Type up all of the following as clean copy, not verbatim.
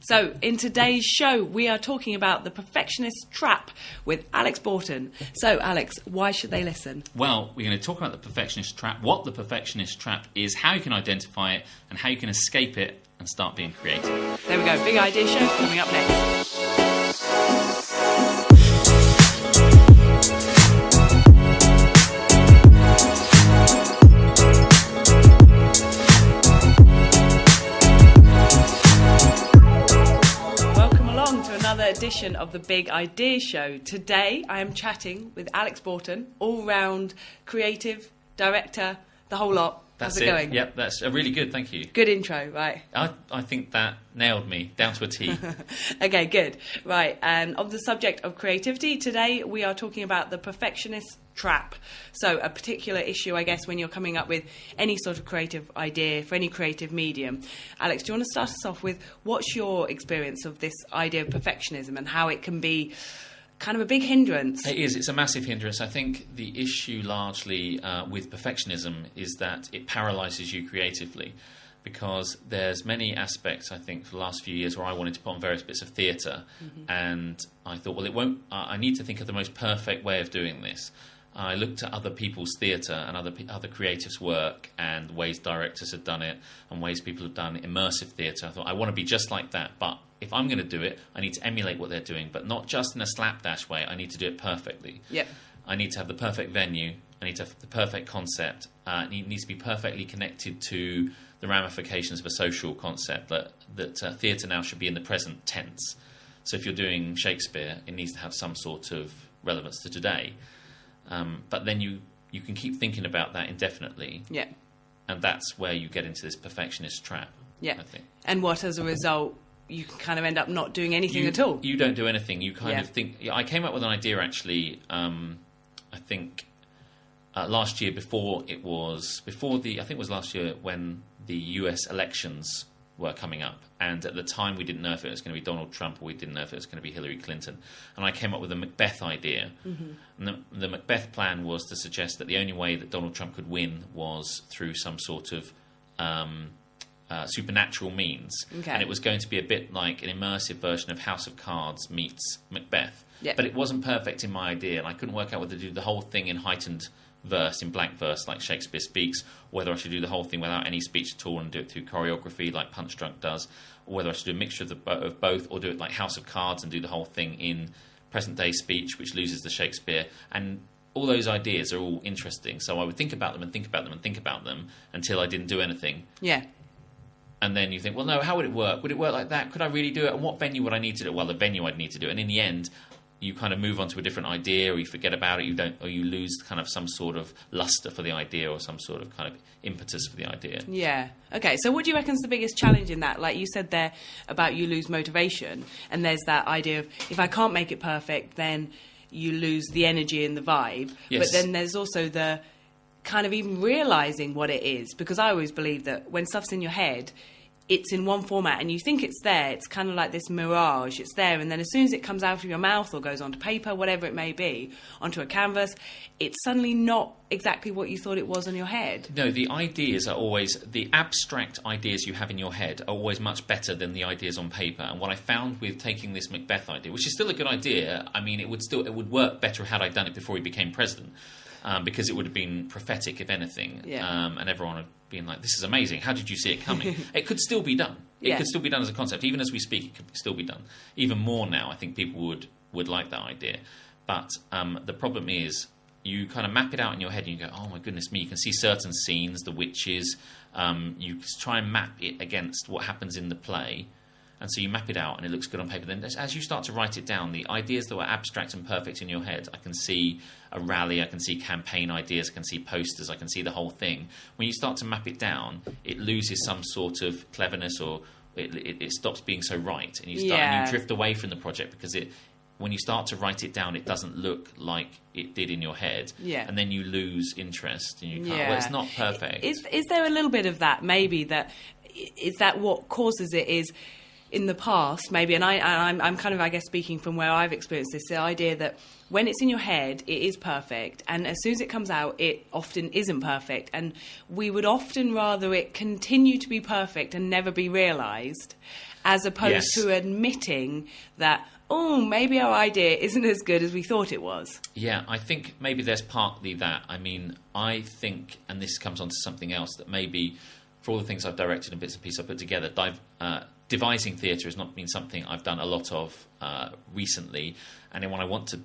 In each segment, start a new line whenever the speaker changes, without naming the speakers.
So, in today's show, we are talking about the perfectionist's trap with Alex Boughton. So, Alex, why should they listen?
Well, we're going to talk about the perfectionist trap, what the perfectionist trap is, how you can identify it, and how you can escape it and start being creative.
There we go. Big idea show coming up next. Edition of the Big Idea Show. Today I am chatting with Alex Boughton, all-round creative director, the whole lot.
That's
How's it going?
Yep, that's really good, thank you.
Good intro, right?
I think that nailed me down to a T.
Okay, good. Right, and of the subject of creativity, today we are talking about the perfectionist trap. So a particular issue, I guess, when you're coming up with any sort of creative idea for any creative medium. Alex, do you want to start us off with what's your experience of this idea of perfectionism and how it can be kind of a big hindrance?
It is. It's a massive hindrance. I think the issue largely with perfectionism is that it paralyses you creatively, because there's many aspects, I think, for the last few years where I wanted to put on various bits of theatre, and I thought, well, it won't. I need to think of the most perfect way of doing this. I looked at other people's theatre and other creatives' work and ways directors have done it and ways people have done immersive theatre. I thought, I want to be just like that, but if I'm going to do it, I need to emulate what they're doing, but not just in a slapdash way. I need to do it perfectly.
Yep. I
need to have the perfect venue. I need to have the perfect concept. It needs to be perfectly connected to the ramifications of a social concept, that theatre now should be in the present tense. So if you're doing Shakespeare, it needs to have some sort of relevance to today. But then you can keep thinking about that indefinitely.
Yeah.
And that's where you get into this perfectionist trap,
yeah.
I think.
And what, as a result, you can kind of end up not doing anything at all.
You don't do anything. You kind of think... I came up with an idea, actually, I think last year I think it was last year when the US elections were coming up, and at the time we didn't know if it was going to be Donald Trump or we didn't know if it was going to be Hillary Clinton, and I came up with a Macbeth idea. And the Macbeth plan was to suggest that the only way that Donald Trump could win was through some sort of supernatural means, and it was going to be a bit like an immersive version of House of Cards meets Macbeth. But it wasn't perfect in my idea, and I couldn't work out whether to do the whole thing in heightened verse, in blank verse like Shakespeare speaks, or whether I should do the whole thing without any speech at all and do it through choreography like Punch Drunk does, or whether I should do a mixture of both, or do it like House of Cards and do the whole thing in present day speech, which loses the Shakespeare. And all those ideas are all interesting, so I would think about them and think about them and think about them until I didn't do anything.
Yeah.
And then you think, well, no, how would it work? Would it work like that? Could I really do it? And what venue would I need to do it? Well, the venue I'd need to do it. And in the end, you kind of move on to a different idea, or you forget about it, or you lose kind of some sort of luster for the idea, or some sort of kind of impetus for the idea.
Yeah. Okay, so what do you reckon is the biggest challenge in that? Like you said there about you lose motivation, and there's that idea of if I can't make it perfect, then you lose the energy and the vibe.
Yes.
But then there's also the kind of even realising what it is, because I always believe that when stuff's in your head, it's in one format and you think it's there. It's kind of like this mirage. It's there, and then as soon as it comes out of your mouth or goes onto paper, whatever it may be, onto a canvas, it's suddenly not exactly what you thought it was in your head.
No, the ideas are always... The abstract ideas you have in your head are always much better than the ideas on paper. And what I found with taking this Macbeth idea, which is still a good idea, I mean, it would work better had I done it before he became president. Because it would have been prophetic, if anything. And everyone would have been like, this is amazing, how did you see it coming? It could still be done. It could still be done as a concept. Even as we speak, it could still be done. Even more now, I think people would like that idea. But the problem is, you kind of map it out in your head and you go, oh my goodness me, you can see certain scenes, the witches, you try and map it against what happens in the play. And so you map it out and it looks good on paper. Then as you start to write it down, the ideas that were abstract and perfect in your head, I can see a rally, I can see campaign ideas, I can see posters, I can see the whole thing. When you start to map it down, it loses some sort of cleverness, or it stops being so right. And you drift away from the project because when you start to write it down, it doesn't look like it did in your head. Yeah. And then you lose interest and you can't, well, it's not perfect.
Is there a little bit of that, maybe, is that what causes it is... In the past, maybe, and I'm kind of, I guess, speaking from where I've experienced this, the idea that when it's in your head, it is perfect, and as soon as it comes out, it often isn't perfect, and we would often rather it continue to be perfect and never be realised, as opposed to admitting that, oh, maybe our idea isn't as good as we thought it was.
Yeah, I think maybe there's partly that. I mean, I think, and this comes on to something else, that maybe for all the things I've directed and bits and pieces I've put together, devising theatre has not been something I've done a lot of recently. And then when I want to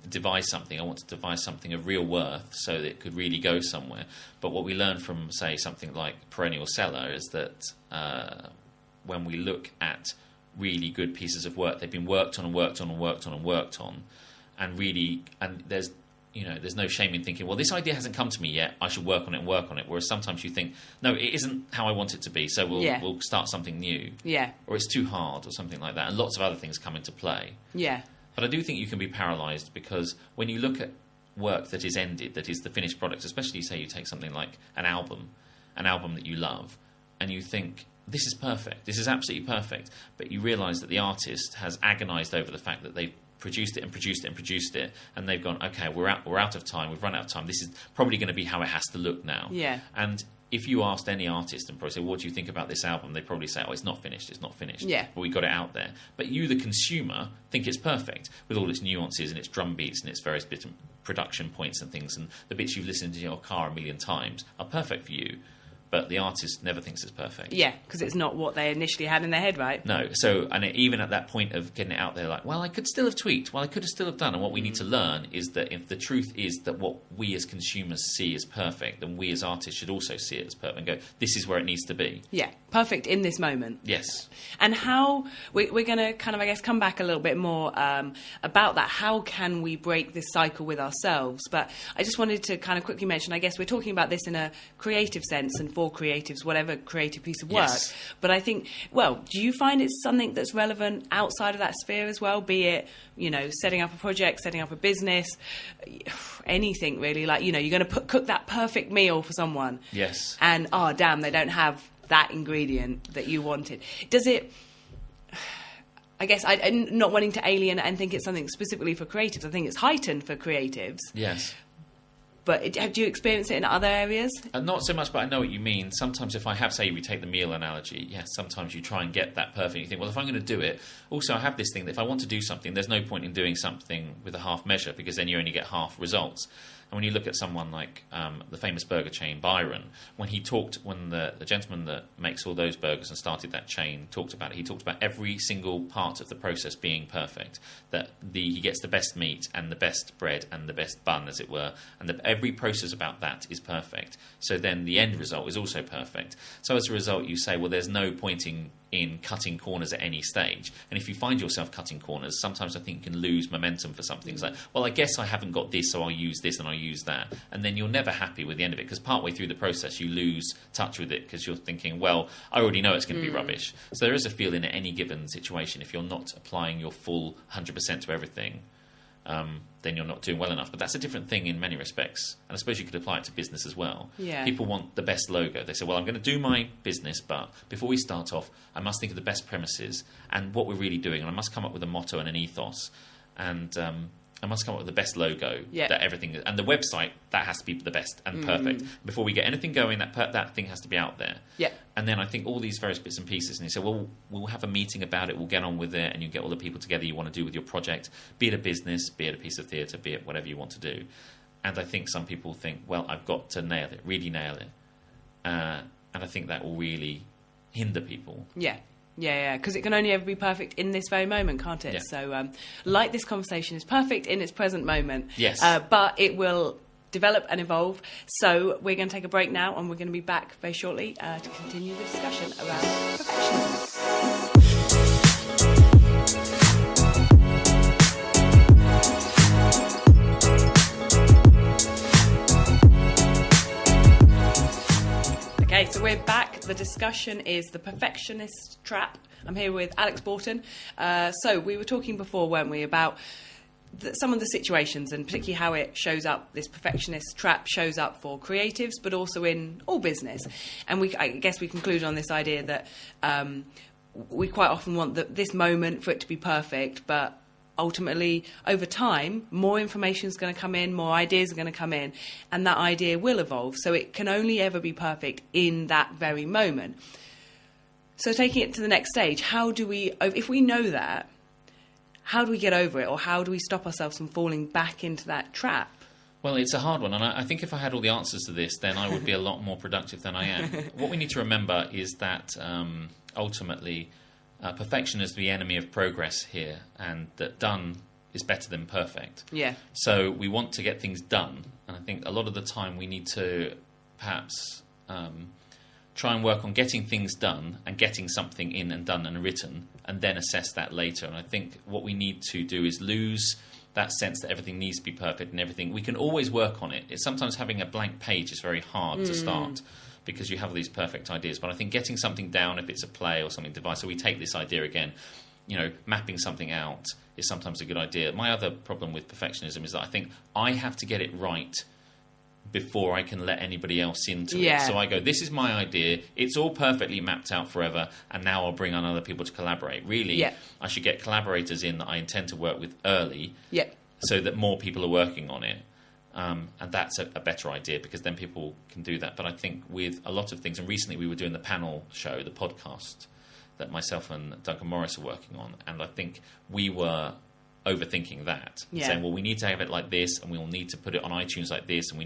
devise something, I want to devise something of real worth so that it could really go somewhere. But what we learn from, say, something like Perennial Cellar is that when we look at really good pieces of work, they've been worked on and worked on and worked on and worked on, and there's no shame in thinking, well, this idea hasn't come to me yet, I should work on it and work on it. Whereas sometimes you think, no, it isn't how I want it to be, so we'll start something new.
Yeah.
Or it's too hard or something like that. And lots of other things come into play.
Yeah.
But I do think you can be paralysed, because when you look at work that is ended, that is the finished product, especially say you take something like an album that you love, and you think, this is perfect, this is absolutely perfect, but you realise that the artist has agonised over the fact that they've produced it and produced it and produced it, and they've gone, okay, we're out of time, we've run out of time, this is probably going to be how it has to look now.
Yeah.
And if you asked any artist and probably say, what do you think about this album? They'd probably say, oh, it's not finished.
Yeah.
But we got it out there. But you, the consumer, think it's perfect with all its nuances and its drum beats and its various bits of production points and things, and the bits you've listened to in your car a million times are perfect for you. But the artist never thinks it's perfect.
Yeah, because it's not what they initially had in their head, right?
No. So, and even at that point of getting it out there, like, well, I could still have tweaked. Well, I could have still have done. And what we need to learn is that if the truth is that what we as consumers see as perfect, then we as artists should also see it as perfect and go, this is where it needs to be.
Yeah, perfect in this moment.
Yes.
And how, we're going to kind of, I guess, come back a little bit more about that. How can we break this cycle with ourselves? But I just wanted to kind of quickly mention, I guess we're talking about this in a creative sense and for creatives, whatever creative piece of work.
Yes.
But I think, well, do you find it's something that's relevant outside of that sphere as well? Be it, setting up a project, setting up a business, anything really. Like, you're going to cook that perfect meal for someone.
Yes.
And, oh, damn, they don't have that ingredient that you wanted. Does it... I guess I'm not wanting to alien and think it's something specifically for creatives. I think it's heightened for creatives.
Yes.
But do you experience it in other areas?
Not so much, but I know what you mean. Sometimes if I have, say, we take the meal analogy, yes, sometimes you try and get that perfect. You think, well, if I'm going to do it... Also, I have this thing that if I want to do something, there's no point in doing something with a half measure, because then you only get half results. And when you look at someone like the famous burger chain Byron, when the gentleman that makes all those burgers and started that chain talked about it, he talked about every single part of the process being perfect, that he gets the best meat and the best bread and the best bun, as it were, and every process about that is perfect. So then the end result is also perfect. So as a result, you say, well, there's no point in cutting corners at any stage. And if you find yourself cutting corners, sometimes I think you can lose momentum for something. It's like, well, I guess I haven't got this, so I'll use this and I'll use that. And then you're never happy with the end of it, because partway through the process you lose touch with it, because you're thinking, well, I already know it's going to be rubbish. So there is a feeling in any given situation, if you're not applying your full 100% to everything, then you're not doing well enough. But that's a different thing in many respects. And I suppose you could apply it to business as well.
Yeah.
People want the best logo. They say, well, I'm going to do my business, but before we start off, I must think of the best premises and what we're really doing. And I must come up with a motto and an ethos. And I must come up with the best logo.
Yeah.
That everything, and the website, that has to be the best and perfect. Before we get anything going, that thing has to be out there.
Yeah.
And then I think all these various bits and pieces, and you say, well, we'll have a meeting about it, we'll get on with it, and you get all the people together you want to do with your project, be it a business, be it a piece of theatre, be it whatever you want to do. And I think some people think, well, I've got to nail it, really nail it. And I think that will really hinder people.
Yeah. Yeah, because it can only ever be perfect in this very moment, can't it?
Yeah.
So, like this conversation is perfect in its present moment.
Yes.
But it will develop and evolve. So we're going to take a break now, and we're going to be back very shortly to continue the discussion around perfectionism. Okay, so we're back. The discussion is the perfectionist's trap. I'm here with Alex Boughton. So we were talking before, weren't we, about some of the situations and particularly how it shows up, this perfectionist trap shows up for creatives, but also in all business. And I guess we conclude on this idea that we quite often want this moment for it to be perfect, but ultimately, over time, more information is going to come in, more ideas are going to come in, and that idea will evolve. So it can only ever be perfect in that very moment. So taking it to the next stage, if we know that, how do we get over it, or how do we stop ourselves from falling back into that trap?
Well, it's a hard one, and I think if I had all the answers to this, then I would be a lot more productive than I am. What we need to remember is that ultimately perfection is the enemy of progress here, and that done is better than perfect.
Yeah.
So we want to get things done, and I think a lot of the time we need to perhaps try and work on getting things done and getting something in and done and written, and then assess that later. And I think what we need to do is lose that sense that everything needs to be perfect and everything. We can always work on it. It's sometimes having a blank page is very hard to start because you have these perfect ideas. But I think getting something down, if it's a play or something device, so we take this idea again, mapping something out is sometimes a good idea. My other problem with perfectionism is that I think I have to get it right before I can let anybody else into it. So I go, this is my idea, it's all perfectly mapped out forever, and now I'll bring on other people to collaborate. Really, I should get collaborators in that I intend to work with early, so that more people are working on it. And that's a better idea, because then people can do that. But I think with a lot of things, and recently we were doing the panel show, the podcast, that myself and Duncan Morris are working on, and I think we were overthinking that, saying, well, we need to have it like this, and we'll need to put it on iTunes like this, and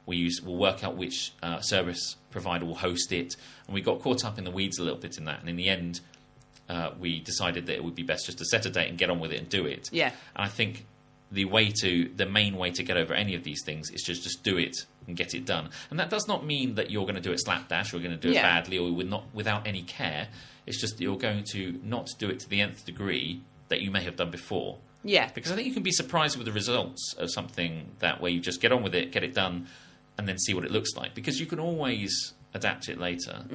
we'll work out which service provider will host it, and we got caught up in the weeds a little bit in that, and in the end we decided that it would be best just to set a date and get on with it and do it. And I think the main way to get over any of these things is just do it and get it done. And that does not mean that you're going to do it slapdash, or you're going to do it badly, or without any care. It's just that you're going to not do it to the nth degree that you may have done before. Because I think you can be surprised with the results of something that way. You just get on with it, get it done, and then see what it looks like. Because you can always adapt it later.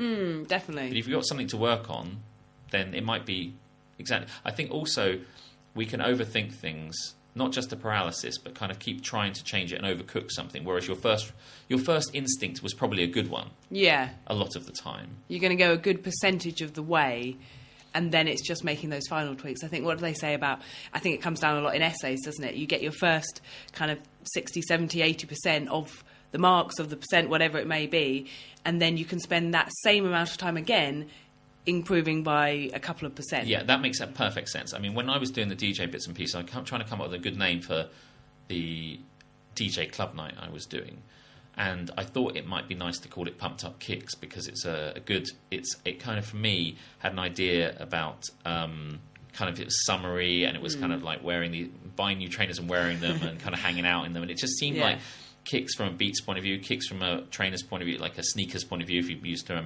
Definitely.
But if you've got something to work on, then it might be exactly. I think also we can overthink things, not just a paralysis, but kind of keep trying to change it and overcook something. Whereas your first instinct was probably a good one. A lot of the time. You're
going to go a good percentage of the way, and then it's just making those final tweaks. I think, what do they say about, I think it comes down a lot in essays, doesn't it? You get your first kind of 60, 70, 80% of the marks of the percent, whatever it may be, and then you can spend that same amount of time again improving by a couple of percent.
Yeah, that makes perfect sense. I mean, when I was doing the DJ bits and pieces, I was trying to come up with a good name for the DJ club night I was doing. And I thought it might be nice to call it Pumped Up Kicks, because it's it kind of, for me, had an idea about kind of, it was summery, and it was kind of like buying new trainers and wearing them and kind of hanging out in them. And it just seemed like kicks from a Beats point of view, kicks from a trainer's point of view, like a sneakers point of view, if you used an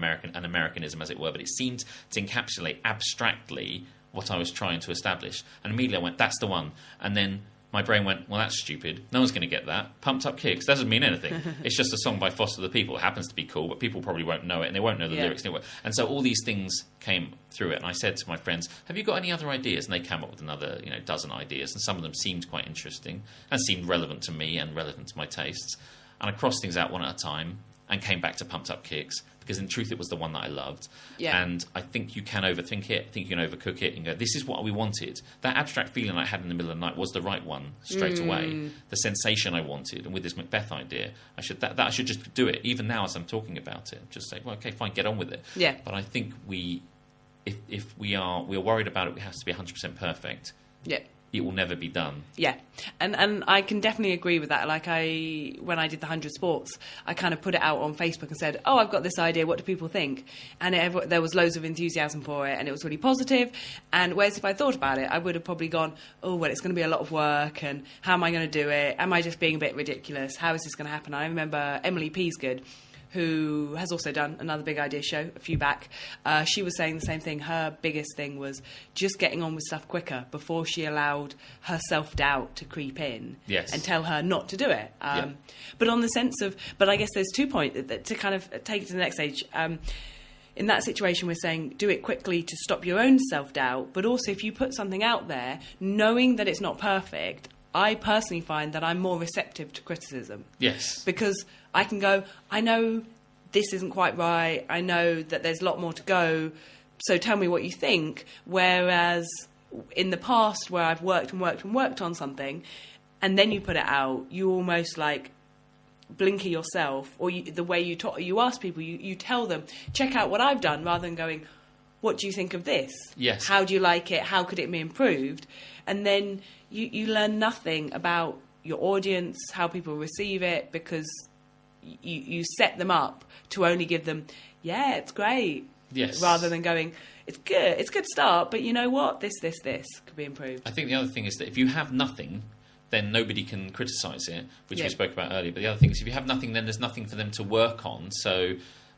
Americanism, as it were. But it seemed to encapsulate abstractly what I was trying to establish. And immediately I went, that's the one. And then my brain went, well, that's stupid. No one's going to get that. Pumped Up Kicks doesn't mean anything. It's just a song by Foster the People. It happens to be cool, but people probably won't know it, and they won't know the lyrics. And so all these things came through it. And I said to my friends, have you got any other ideas? And they came up with another dozen ideas. And some of them seemed quite interesting and seemed relevant to me and relevant to my tastes. And I crossed things out one at a time and came back to Pumped Up Kicks, because in truth it was the one that I loved. And I think you can overthink it. I think you can overcook it and go, this is what we wanted. That abstract feeling I had in the middle of the night was the right one straight away. The sensation I wanted. And with this Macbeth idea, I should just do it. Even now as I'm talking about it, just say, well, okay, fine, get on with it. But I think if we're worried about it, it has to be 100% perfect. It will never be done.
And I can definitely agree with that. Like when I did the 100 Sports, I kind of put it out on Facebook and said, oh, I've got this idea, what do people think? And there was loads of enthusiasm for it, and it was really positive. And whereas if I thought about it, I would have probably gone, oh, well, it's going to be a lot of work, and how am I going to do it? Am I just being a bit ridiculous? How is this going to happen? I remember Emily Peasgood, who has also done another Big Idea show a few back, she was saying the same thing. Her biggest thing was just getting on with stuff quicker before she allowed her self-doubt to creep in and tell her not to do it. But on the sense of, but I guess there's 2 points to kind of take it to the next stage. In that situation, we're saying do it quickly to stop your own self-doubt, but also if you put something out there, knowing that it's not perfect, I personally find that I'm more receptive to criticism. Because I can go, I know this isn't quite right. I know that there's a lot more to go. So tell me what you think. Whereas in the past, where I've worked on something, and then you put it out, you almost like blinker yourself, or the way you ask people, you tell them, check out what I've done, rather than going, what do you think of this?
Yes.
How do you like it? How could it be improved? And then you learn nothing about your audience, how people receive it, because you set them up to only give them, yeah, it's great.
Yes.
Rather than going, it's good. It's a good start, but you know what? This could be improved.
I think the other thing is that if you have nothing, then nobody can criticise it, which
Yeah.
we spoke about earlier. But the other thing is if you have nothing, then there's nothing for them to work on. So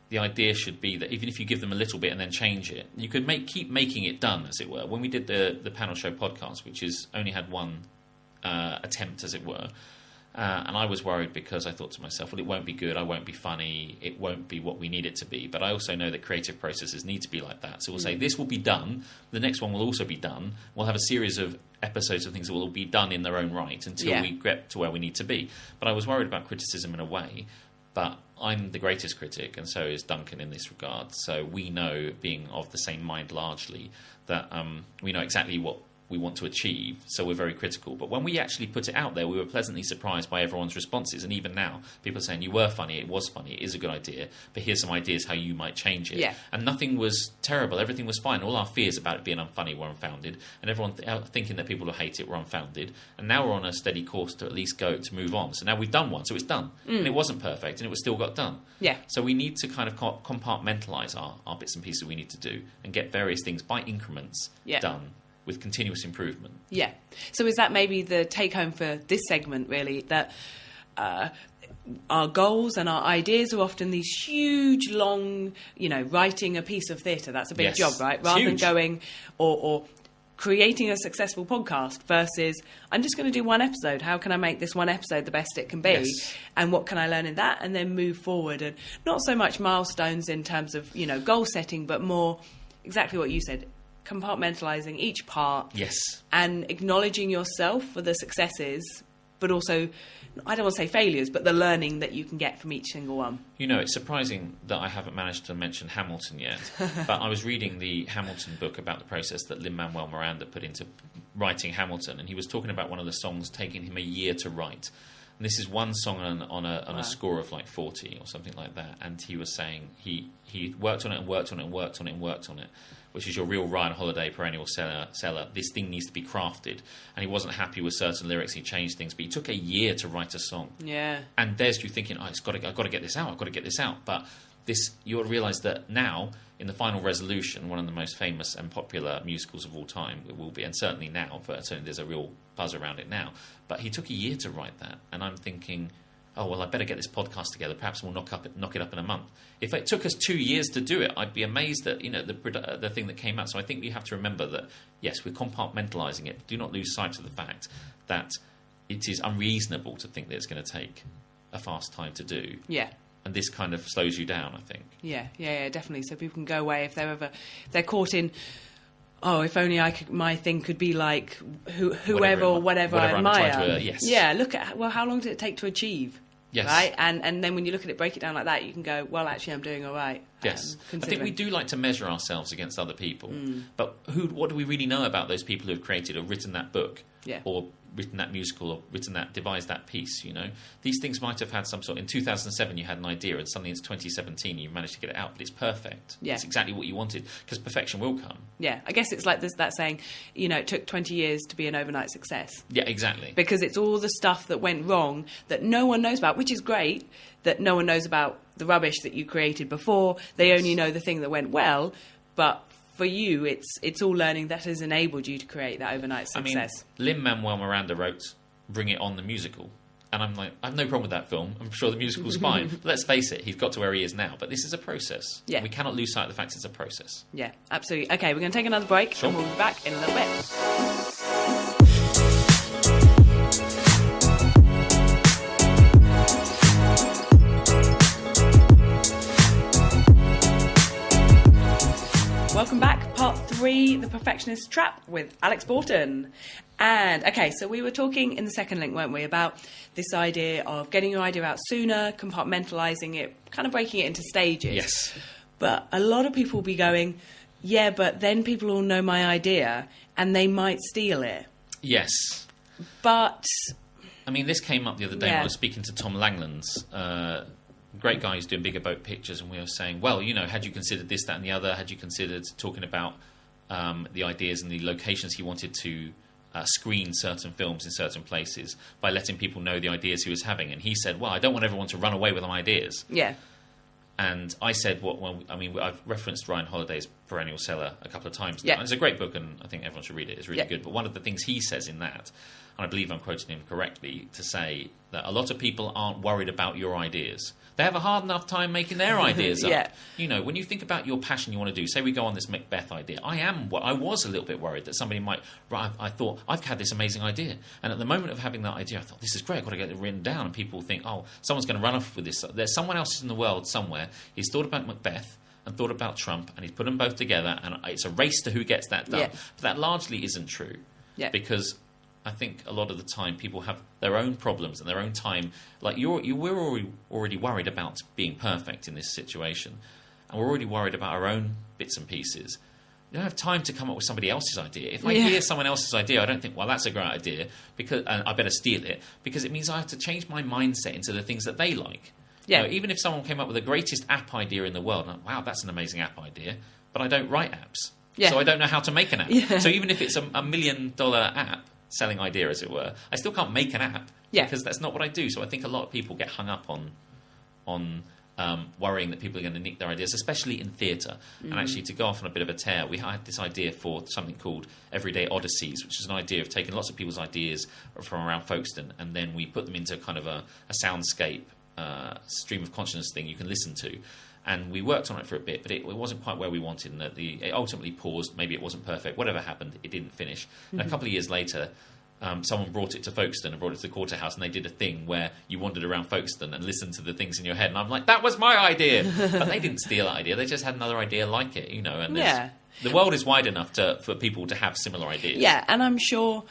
the idea should be that even if you give them a little bit and then change it, you could keep making it done, as it were. When we did the panel show podcast, which is only had one attempt, as it were, and I was worried because I thought to myself, well, it won't be good, I won't be funny, it won't be what we need it to be. But I also know that creative processes need to be like that. So we'll say, this will be done, the next one will also be done. We'll have a series of episodes of things that will be done in their own right until we get to where we need to be. But I was worried about criticism in a way. But I'm the greatest critic, and so is Duncan in this regard. So we know, being of the same mind largely, that we know exactly what we want to achieve, so we're very critical. But when we actually put it out there, we were pleasantly surprised by everyone's responses. And even now, people are saying, you were funny, it was funny, it is a good idea, but here's some ideas how you might change it.
Yeah.
And nothing was terrible, everything was fine. All our fears about it being unfunny were unfounded, and everyone thinking that people will hate it were unfounded. And now we're on a steady course to at least to move on. So now we've done one, so it's done. And it wasn't perfect, and it was still got done.
Yeah.
So we need to kind of compartmentalize our bits and pieces we need to do and get various things by increments done, with continuous improvement. Yeah.
So is that maybe the take-home for this segment, really, that our goals and our ideas are often these huge, long, writing a piece of theatre. That's a big job, right? Rather than going or creating a successful podcast versus, I'm just going to do one episode. How can I make this one episode the best it can be?
Yes.
And what can I learn in that? And then move forward. And not so much milestones in terms of, goal setting, but more exactly what you said, compartmentalizing each part, and acknowledging yourself for the successes, but also, I don't want to say failures, but the learning that you can get from each single one.
It's surprising that I haven't managed to mention Hamilton yet, but I was reading the Hamilton book about the process that Lin-Manuel Miranda put into writing Hamilton, and he was talking about one of the songs taking him a year to write. And this is one song on a score of like 40 or something like that, and he was saying he worked on it and worked on it and worked on it and worked on it, which is your real Ryan Holiday perennial seller. This thing needs to be crafted. And he wasn't happy with certain lyrics. He changed things. But he took a year to write a song.
Yeah.
And there's you thinking, I've got to get this out. I've got to get this out. But you'll realise that now, in the final resolution, one of the most famous and popular musicals of all time, it will be, and certainly now, but certainly there's a real buzz around it now. But he took a year to write that. And I'm thinking, oh, well, I better get this podcast together. Perhaps we'll knock it up in a month. If it took us 2 years to do it, I'd be amazed at the thing that came out. So I think we have to remember that, yes, we're compartmentalising it. Do not lose sight of the fact that it is unreasonable to think that it's going to take a fast time to do.
Yeah.
And this kind of slows you down, I think.
Yeah, definitely. So people can go away if they're caught in, oh, if only my thing could be like whoever or whatever I admire. Yeah, look at, well, how long did it take to achieve?
Yes.
Right? And then when you look at it, break it down like that, you can go, well, actually, I'm doing all right.
Yes. I think we do like to measure ourselves against other people. But what do we really know about those people who have created or written that book?
Yeah.
Or written that musical or devised that piece, These things might have had some sort... In 2007, you had an idea, and suddenly it's 2017, you managed to get it out, but it's perfect.
Yeah.
It's exactly what you wanted, because perfection will come.
Yeah, I guess it's like that saying, it took 20 years to be an overnight success.
Yeah, exactly.
Because it's all the stuff that went wrong that no one knows about, which is great, that no one knows about the rubbish that you created before. They only know the thing that went well, but... For you, it's all learning that has enabled you to create that overnight success.
I mean, Lin-Manuel Miranda wrote Bring It On, the musical. And I'm like, I have no problem with that film. I'm sure the musical's fine. But let's face it, he's got to where he is now. But this is a process.
Yeah.
We cannot lose sight of the fact it's a process.
Yeah, absolutely. Okay, we're going to take another break, and we'll be back in a little bit. Welcome back, part 3, The Perfectionist's Trap with Alex Boughton. And, okay, so we were talking in the second link, weren't we, about this idea of getting your idea out sooner, compartmentalising it, kind of breaking it into stages.
Yes.
But a lot of people will be going, yeah, but then people will know my idea and they might steal it.
Yes.
But...
I mean, this came up the other day when I was speaking to Tom Langland's great guy who's doing bigger boat pictures, and we were saying, well, had you considered this, that, and the other? Had you considered talking about the ideas and the locations he wanted to screen certain films in certain places by letting people know the ideas he was having? And he said, well, I don't want everyone to run away with my ideas.
Yeah.
And I said, I've referenced Ryan Holiday's Perennial Seller a couple of times now.
Yeah.
And it's a great book, and I think everyone should read it. It's really good. But one of the things he says in that, and I believe I'm quoting him correctly, to say that a lot of people aren't worried about your ideas. They have a hard enough time making their ideas up. When you think about your passion you want to do, say we go on this Macbeth idea, I was a little bit worried that somebody might, I thought, I've had this amazing idea. And at the moment of having that idea, I thought, this is great, I've got to get it written down. And people think, oh, someone's going to run off with this. There's someone else in the world somewhere. He's thought about Macbeth and thought about Trump, and he's put them both together, and it's a race to who gets that done. But that largely isn't true. Because I think a lot of the time people have their own problems and their own time. Like we're already worried about being perfect in this situation, and we're already worried about our own bits and pieces. You don't have time to come up with somebody else's idea. If I hear someone else's idea, I don't think, well, that's a great idea, and I better steal it, because it means I have to change my mindset into the things that they like. Even if someone came up with the greatest app idea in the world, I'm like, wow, that's an amazing app idea, but I don't write apps. So I don't know how to make an app. So even if it's a $1 million app, selling idea, as it were, I still can't make an app because that's not what I do. So I think a lot of people get hung up on worrying that people are going to nick their ideas, especially in theatre. And actually, to go off on a bit of a tear, we had this idea for something called Everyday Odysseys, which is an idea of taking lots of people's ideas from around Folkestone, and then we put them into kind of a soundscape, stream of consciousness thing you can listen to. And we worked on it for a bit, but it wasn't quite where we wanted. And it ultimately paused. Maybe it wasn't perfect. Whatever happened, it didn't finish. And a couple of years later, someone brought it to Folkestone and brought it to the Quarterhouse, and they did a thing where you wandered around Folkestone and listened to the things in your head. And I'm like, that was my idea. But they didn't steal that idea. They just had another idea like it, And the world is wide enough for people to have similar ideas.
Yeah, and I'm sure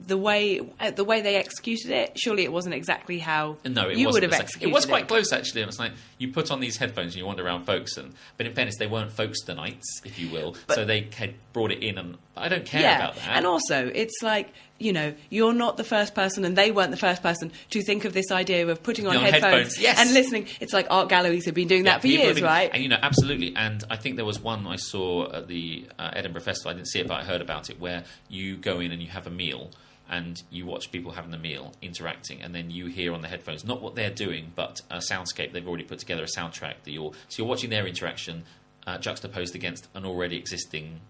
the way they executed it, surely it wasn't exactly how you would have executed it.
It was quite close, actually. It was like you put on these headphones and you wander around Folkestone. But in fairness, they weren't Folkestonites, if you will. So they had brought it in, and I don't care about that.
And also, it's like, you're not the first person, and they weren't the first person to think of this idea of putting on headphones and listening. It's like art galleries have been doing that for years, right?
And, absolutely. And I think there was one I saw at the Edinburgh Festival. I didn't see it, but I heard about it, where you go in and you have a meal, and you watch people having the meal, interacting, and then you hear on the headphones not what they're doing, but a soundscape. They've already put together a soundtrack so you're watching their interaction juxtaposed against an already existing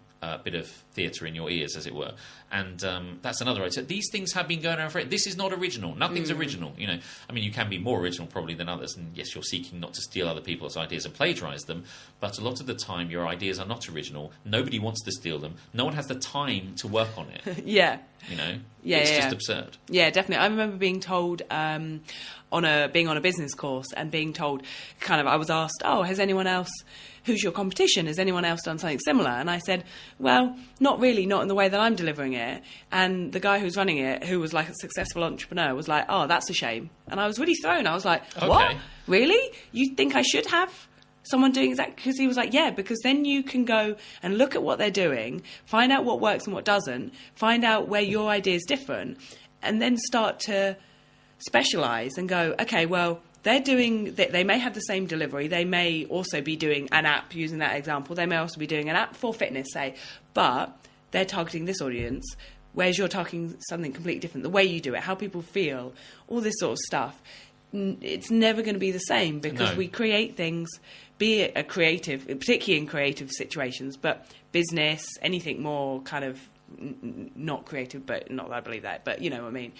bit of theatre in your ears, as it were. And that's another idea. So these things have been going around for it. This is not original. Nothing's original. You can be more original probably than others, and yes, you're seeking not to steal other people's ideas and plagiarise them, but a lot of the time your ideas are not original. Nobody wants to steal them. No one has the time to work on it. It's just absurd.
Yeah, definitely. I remember being told being on a business course and being told, I was asked, has anyone else, who's your competition? Has anyone else done something similar? And I said, well, not really, not in the way that I'm delivering it. And the guy who's running it, who was like a successful entrepreneur, was like, oh, that's a shame. And I was really thrown. I was like, what? Okay. Really? You think I should have someone doing exactly? Because he was like, yeah, because then you can go and look at what they're doing, find out what works and what doesn't, find out where your idea is different, and then start to specialise and go, okay, well, they may have the same delivery. They may also be doing an app, using that example. They may also be doing an app for fitness, say, but they're targeting this audience, whereas you're targeting something completely different. The way you do it, how people feel, all this sort of stuff. It's never going to be the same, because we create things, be it a creative, particularly in creative situations, but business, anything more kind of not creative, but not that I believe that, but you know what I mean,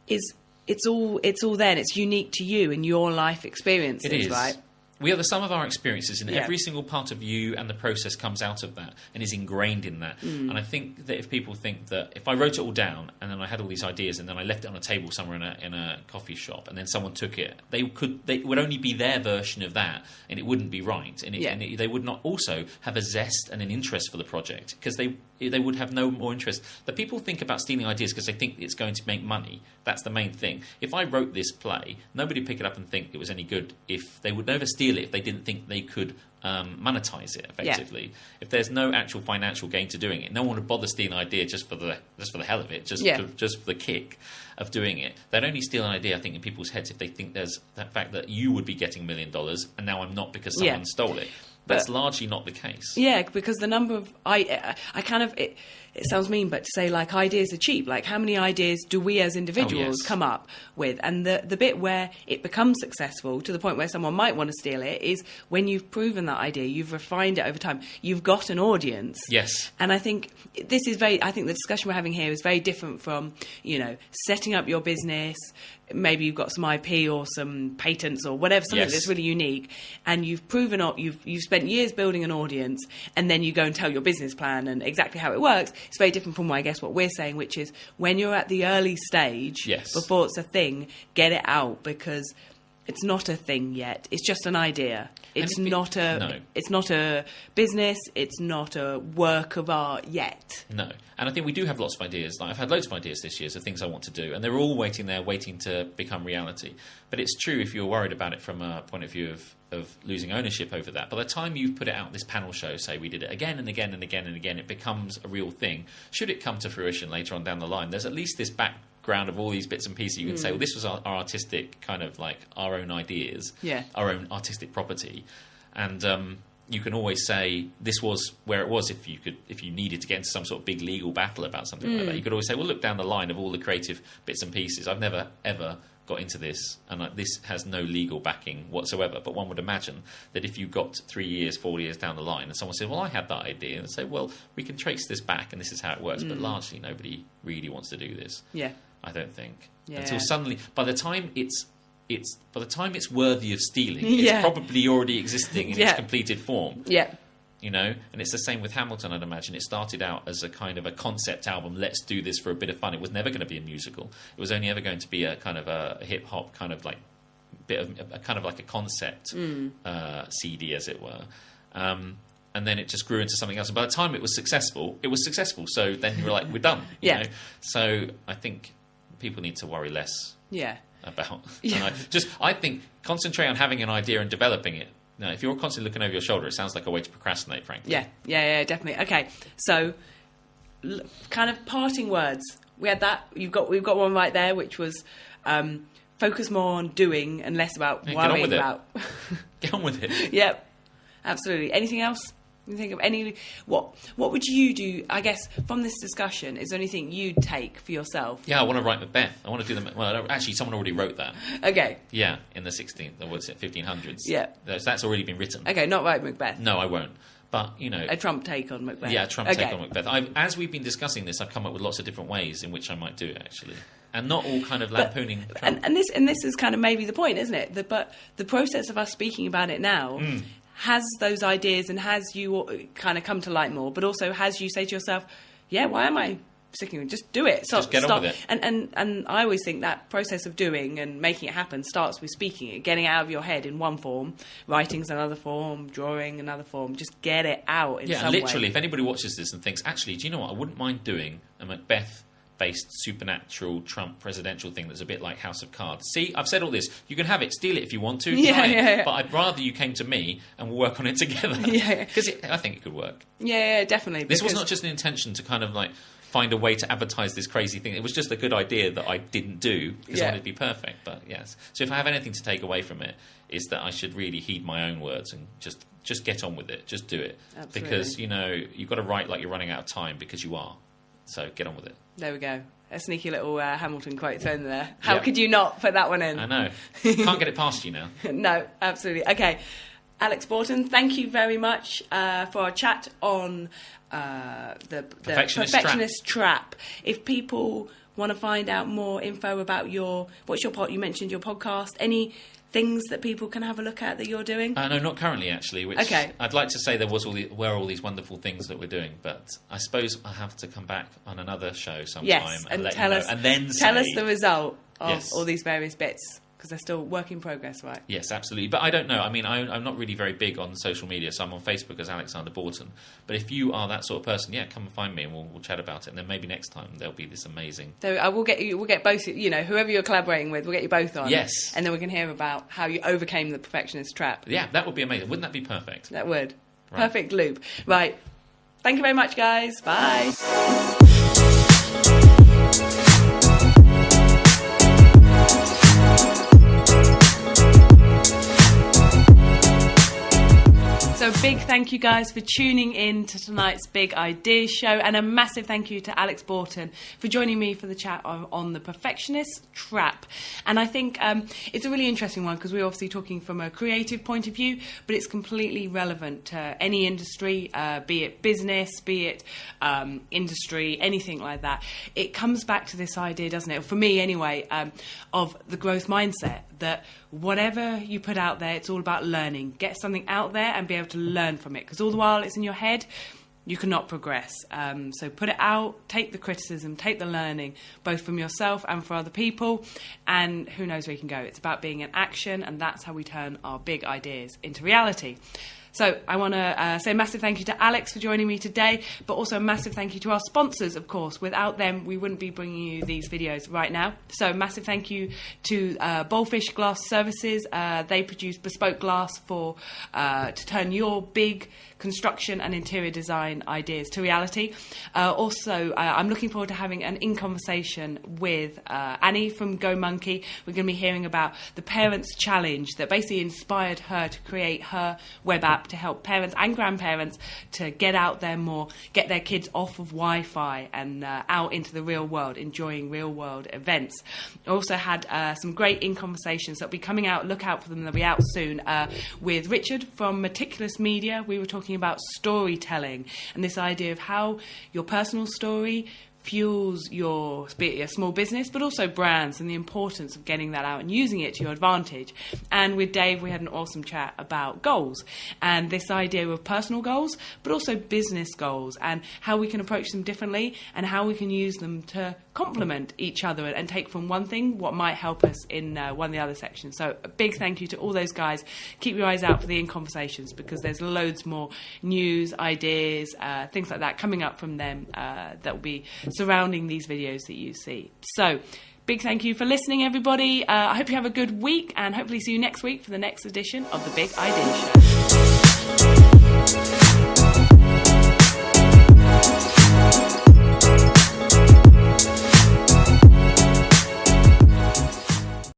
it's all there, and it's unique to you and your life experiences,
it is.
Right?
We are the sum of our experiences, and every single part of you and the process comes out of that and is ingrained in that. And I think that if people think that if I wrote it all down and then I had all these ideas and then I left it on a table somewhere in a coffee shop and then someone took it, they would only be their version of that, and it wouldn't be right. And they would not also have a zest and an interest for the project, because they would have no more interest. The people think about stealing ideas because they think it's going to make money. That's the main thing. If I wrote this play, nobody would pick it up and think it was any good. If they would never steal it if they didn't think they could monetize it effectively. If there's no actual financial gain to doing it, no one would bother stealing an idea just for the hell of it, just for the kick of doing it. They'd only steal an idea, I think, in people's heads if they think there's that fact that you would be getting $1 million and now I'm not because someone stole it. That's largely not the case. Yeah,
because the number of it sounds mean, but to say like ideas are cheap. Like how many ideas do we as individuals come up with? And the bit where it becomes successful to the point where someone might want to steal it is when you've proven that idea, you've refined it over time, you've got an audience.
Yes.
And I think I think the discussion we're having here is very different from, setting up your business. Maybe you've got some IP or some patents or whatever, something that's really unique, and you've proven you've spent years building an audience, and then you go and tell your business plan and exactly how it works. It's very different from, I guess, what we're saying, which is when you're at the early stage, before it's a thing, get it out, because it's not a thing yet. It's just an idea. It's not a business. It's not a work of art yet.
No. And I think we do have lots of ideas. Like I've had loads of ideas this year of things I want to do, and they're all waiting to become reality. But it's true, if you're worried about it from a point of view of losing ownership over that, by the time you've put it out, this panel show, say we did it again and again and again and again, it becomes a real thing. Should it come to fruition later on down the line, there's at least this background of all these bits and pieces. You can say, well, this was our artistic kind of like our own ideas, our own artistic property. And you can always say this was where it was if you needed to get into some sort of big legal battle about something like that. You could always say, well, look down the line of all the creative bits and pieces. I've never, ever got into this, and this has no legal backing whatsoever. But one would imagine that if you got 3 years, 4 years down the line, and someone said, well, I had that idea, and they'd say, well, we can trace this back, and this is how it works. But largely, nobody really wants to do this. Yeah. I don't think. Yeah. Until suddenly, by the time it's worthy of stealing, it's probably already existing in its completed form. Yeah. And it's the same with Hamilton, I'd imagine. It started out as a kind of a concept album, let's do this for a bit of fun. It was never going to be a musical. It was only ever going to be a kind of a hip-hop kind of like bit of a kind of like a concept CD, as it were. And then it just grew into something else. And by the time it was successful. So then you were like, we're done. You know? So I think people need to worry less about. Yeah. I think concentrate on having an idea and developing it. No, if you're constantly looking over your shoulder, it sounds like a way to procrastinate, frankly. Yeah, definitely. Okay, so kind of parting words. We had that. We've got one right there, which was focus more on doing and less about worrying about. Get on with it.
Yep, absolutely. Anything else? You think of any? What would you do? I guess from this discussion, is there anything you'd take for yourself?
Yeah, I want to write Macbeth. I want to do them. Well, actually, someone already wrote that.
Okay.
Yeah, in the 1500s.
Yeah,
that's already been written.
Okay, not write Macbeth.
No, I won't. But a
Trump take on Macbeth.
Yeah, a Trump take on Macbeth. As we've been discussing this, I've come up with lots of different ways in which I might do it, actually. And not all kind of lampooning.
And this is kind of maybe the point, isn't it? But the process of us speaking about it now. Has those ideas and has you kind of come to light more, but also has you say to yourself, yeah, why am I sticking with it? Just do it.
Just get on with it.
And I always think that process of doing and making it happen starts with speaking it, getting it out of your head in one form, writing's another form, drawing another form. Just get it out in some way. Yeah,
literally, if anybody watches this and thinks, actually, do you know what? I wouldn't mind doing a Macbeth based supernatural Trump presidential thing that's a bit like House of Cards. See, I've said all this. You can have it, steal it if you want to, try it. But I'd rather you came to me and we'll work on it together. Because I think it could work.
Yeah, definitely.
This was not just an intention to kind of like find a way to advertise this crazy thing. It was just a good idea that I didn't do because I wanted to be perfect. But yes. So if I have anything to take away from it, is that I should really heed my own words and just get on with it. Just do it. Absolutely. Because, you've got to write like you're running out of time, because you are. So get on with it.
There we go. A sneaky little Hamilton quote thrown there. How could you not put that one in?
I know. Can't get it past you now.
No, absolutely. Okay. Alex Boughton, thank you very much for our chat on the Perfectionist Trap. If people want to find out more info about you mentioned your podcast, any things that people can have a look at that you're doing?
No, not currently, actually. Which I'd like to say were all these wonderful things that we're doing, but I suppose I have to come back on another show sometime and let you know, and then
tell us the result of all these various bits. because they're still work in progress, right?
Yes, absolutely. But I don't know. I mean, I'm not really very big on social media, so I'm on Facebook as Alexander Boughton. But if you are that sort of person, yeah, come and find me and we'll chat about it. And then maybe next time there'll be this amazing...
So we'll get both, you know, whoever you're collaborating with, we'll get you both on.
Yes.
And then we can hear about how you overcame the perfectionist trap.
Yeah, that would be amazing. Wouldn't that be perfect?
That would.
Right.
Perfect loop. Right. Thank you very much, guys. Bye. So big thank you guys for tuning in to tonight's Big Ideas show, and a massive thank you to Alex Boughton for joining me for the chat on the perfectionist trap. And I think it's a really interesting one because we're obviously talking from a creative point of view, but it's completely relevant to any industry, be it business, be it industry, anything like that. It comes back to this idea, doesn't it? For me anyway, of the growth mindset, that whatever you put out there, it's all about learning. Get something out there and be able to learn from it, because all the while it's in your head, you cannot progress. So put it out, take the criticism, take the learning, both from yourself and for other people, and who knows where you can go. It's about being in action, and that's how we turn our big ideas into reality. So I want to say a massive thank you to Alex for joining me today, but also a massive thank you to our sponsors, of course. Without them, we wouldn't be bringing you these videos right now. So massive thank you to Bullfish Glass Services. They produce bespoke glass to turn your big construction and interior design ideas to reality. Also, I'm looking forward to having an in-conversation with Annie from Go Monkey. We're going to be hearing about the Parents Challenge that basically inspired her to create her web app to help parents and grandparents to get out there more, get their kids off of Wi-Fi and out into the real world, enjoying real world events. I also had some great in-conversations that will be coming out. Look out for them. They'll be out soon with Richard from Meticulous Media. We were talking about storytelling and this idea of how your personal story fuels your small business, but also brands, and the importance of getting that out and using it to your advantage. And with Dave, we had an awesome chat about goals and this idea of personal goals, but also business goals, and how we can approach them differently and how we can use them to complement each other and take from one thing what might help us in one of the other sections. So a big thank you to all those guys. Keep your eyes out for the in-conversations, because there's loads more news, ideas, things like that coming up from them that will be surrounding these videos that you see. So big thank you for listening, everybody. I hope you have a good week, and hopefully see you next week for the next edition of the Big Ideas Show.